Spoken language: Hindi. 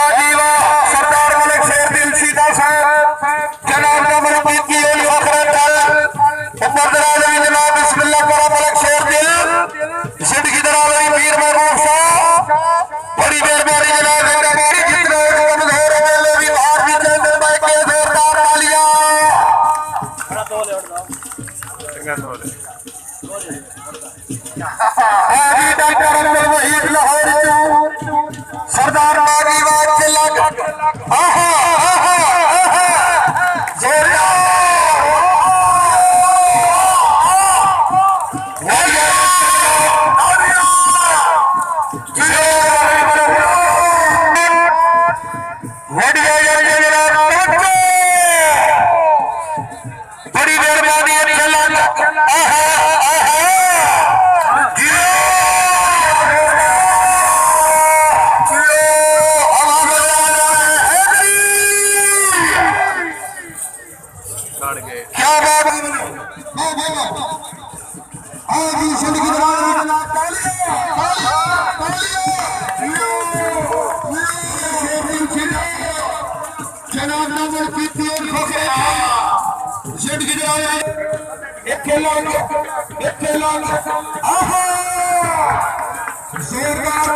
सरदार मलिक शेर दिल सीधा साहब जनाब नमरपीत की ओली जनाब बिस्मिल्लाह करा मलिक शेर दिल सिंध की तरह वीर महबूब शाह बड़ी मेहरबानी जनाब जितने कमजोर मेले भी बाहर भी चलते भाई के जोरदार तालियां डॉक्टर अब्दुल वहीद लाहौरी सरदार बागीवाद जिला बड़ी मेहरबानी क्या बात जनाब नंबर जोरदार